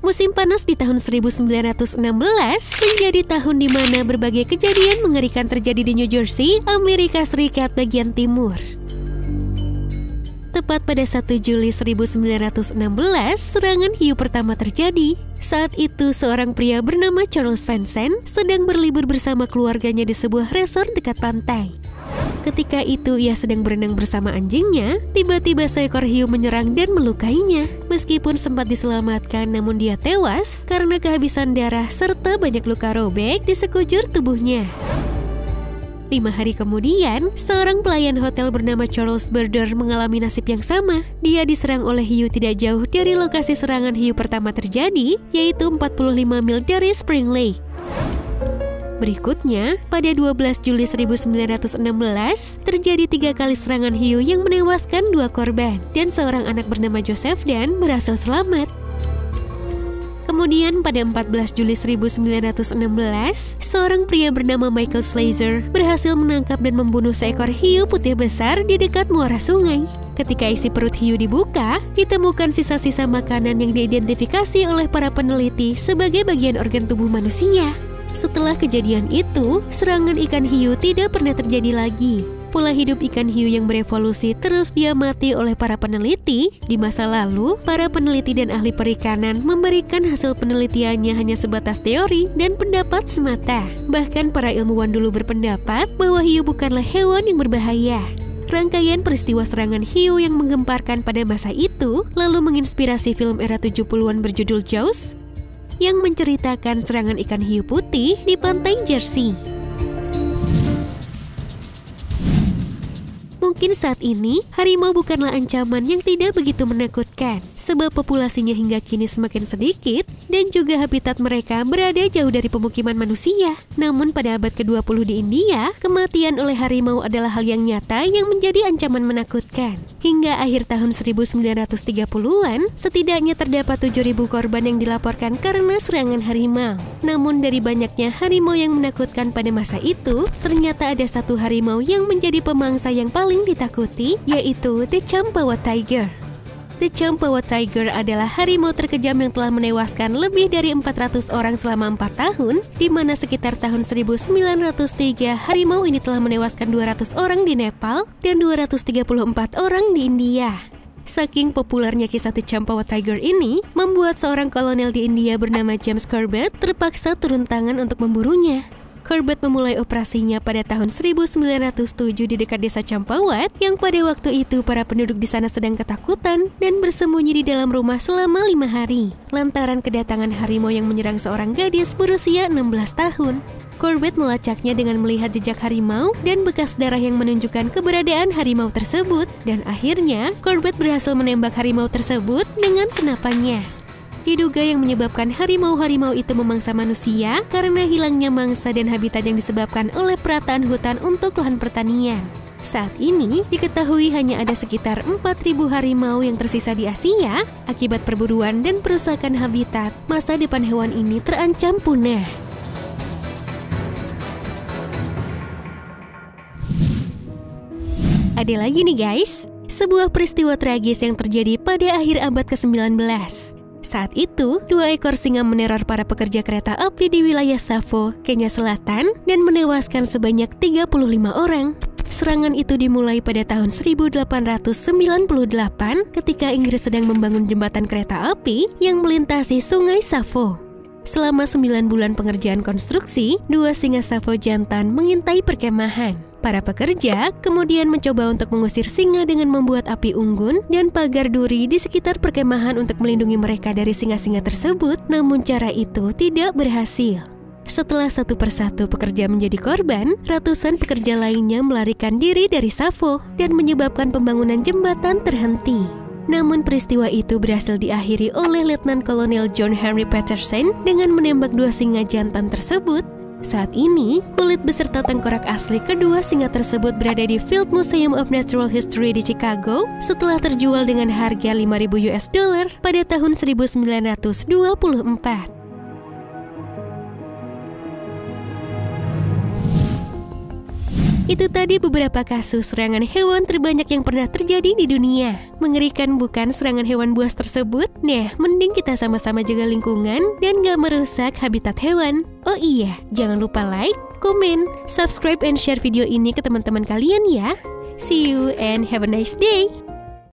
Musim panas di tahun 1916 menjadi tahun di mana berbagai kejadian mengerikan terjadi di New Jersey, Amerika Serikat bagian timur. Tepat pada 1 Juli 1916, serangan hiu pertama terjadi. Saat itu, seorang pria bernama Charles Vincent sedang berlibur bersama keluarganya di sebuah resort dekat pantai. Ketika itu ia sedang berenang bersama anjingnya, tiba-tiba seekor hiu menyerang dan melukainya. Meskipun sempat diselamatkan, namun dia tewas karena kehabisan darah serta banyak luka robek di sekujur tubuhnya. 5 hari kemudian, seorang pelayan hotel bernama Charles Burder mengalami nasib yang sama. Dia diserang oleh hiu tidak jauh dari lokasi serangan hiu pertama terjadi, yaitu 45 mil dari Spring Lake. Berikutnya, pada 12 Juli 1916, terjadi 3 kali serangan hiu yang menewaskan 2 korban, dan seorang anak bernama Joseph Dan berhasil selamat. Kemudian pada 14 Juli 1916, seorang pria bernama Michael Slazer berhasil menangkap dan membunuh seekor hiu putih besar di dekat muara sungai. Ketika isi perut hiu dibuka, ditemukan sisa-sisa makanan yang diidentifikasi oleh para peneliti sebagai bagian organ tubuh manusia. Setelah kejadian itu, serangan ikan hiu tidak pernah terjadi lagi. Pola hidup ikan hiu yang berevolusi terus diamati oleh para peneliti. Di masa lalu, para peneliti dan ahli perikanan memberikan hasil penelitiannya hanya sebatas teori dan pendapat semata. Bahkan para ilmuwan dulu berpendapat bahwa hiu bukanlah hewan yang berbahaya. Rangkaian peristiwa serangan hiu yang menggemparkan pada masa itu lalu menginspirasi film era 70-an berjudul Jaws yang menceritakan serangan ikan hiu putih di pantai Jersey. Mungkin saat ini, harimau bukanlah ancaman yang tidak begitu menakutkan, sebab populasinya hingga kini semakin sedikit dan juga habitat mereka berada jauh dari pemukiman manusia. Namun pada abad ke-20 di India, kematian oleh harimau adalah hal yang nyata yang menjadi ancaman menakutkan. Hingga akhir tahun 1930-an, setidaknya terdapat 7.000 korban yang dilaporkan karena serangan harimau. Namun dari banyaknya harimau yang menakutkan pada masa itu, ternyata ada satu harimau yang menjadi pemangsa yang paling ditakuti, yaitu The Champawat Tiger. The Champawat Tiger adalah harimau terkejam yang telah menewaskan lebih dari 400 orang selama 4 tahun, di mana sekitar tahun 1903 harimau ini telah menewaskan 200 orang di Nepal dan 234 orang di India. Saking populernya kisah The Champawat Tiger ini, membuat seorang kolonel di India bernama James Corbett terpaksa turun tangan untuk memburunya. Corbett memulai operasinya pada tahun 1907 di dekat desa Champawat, yang pada waktu itu para penduduk di sana sedang ketakutan dan bersembunyi di dalam rumah selama 5 hari, lantaran kedatangan harimau yang menyerang seorang gadis berusia 16 tahun. Corbett melacaknya dengan melihat jejak harimau dan bekas darah yang menunjukkan keberadaan harimau tersebut, dan akhirnya Corbett berhasil menembak harimau tersebut dengan senapannya. Diduga yang menyebabkan harimau-harimau itu memangsa manusia karena hilangnya mangsa dan habitat yang disebabkan oleh perataan hutan untuk lahan pertanian. Saat ini, diketahui hanya ada sekitar 4.000 harimau yang tersisa di Asia. Akibat perburuan dan perusakan habitat, masa depan hewan ini terancam punah. Ada lagi nih guys, sebuah peristiwa tragis yang terjadi pada akhir abad ke-19. Saat itu, 2 ekor singa meneror para pekerja kereta api di wilayah Savo, Kenya Selatan, dan menewaskan sebanyak 35 orang. Serangan itu dimulai pada tahun 1898 ketika Inggris sedang membangun jembatan kereta api yang melintasi sungai Savo. Selama 9 bulan pengerjaan konstruksi, 2 singa Savo jantan mengintai perkemahan. Para pekerja kemudian mencoba untuk mengusir singa dengan membuat api unggun dan pagar duri di sekitar perkemahan untuk melindungi mereka dari singa-singa tersebut, namun cara itu tidak berhasil. Setelah satu persatu pekerja menjadi korban, ratusan pekerja lainnya melarikan diri dari Savo dan menyebabkan pembangunan jembatan terhenti. Namun peristiwa itu berhasil diakhiri oleh Letnan Kolonel John Henry Patterson dengan menembak 2 singa jantan tersebut. Saat ini, kulit beserta tengkorak asli kedua singa tersebut berada di Field Museum of Natural History di Chicago setelah terjual dengan harga $5.000 pada tahun 1924. Itu tadi beberapa kasus serangan hewan terbanyak yang pernah terjadi di dunia. Mengerikan bukan serangan hewan buas tersebut? Nah, mending kita sama-sama jaga lingkungan dan gak merusak habitat hewan. Oh iya, jangan lupa like, komen, subscribe, and share video ini ke teman-teman kalian ya. See you and have a nice day.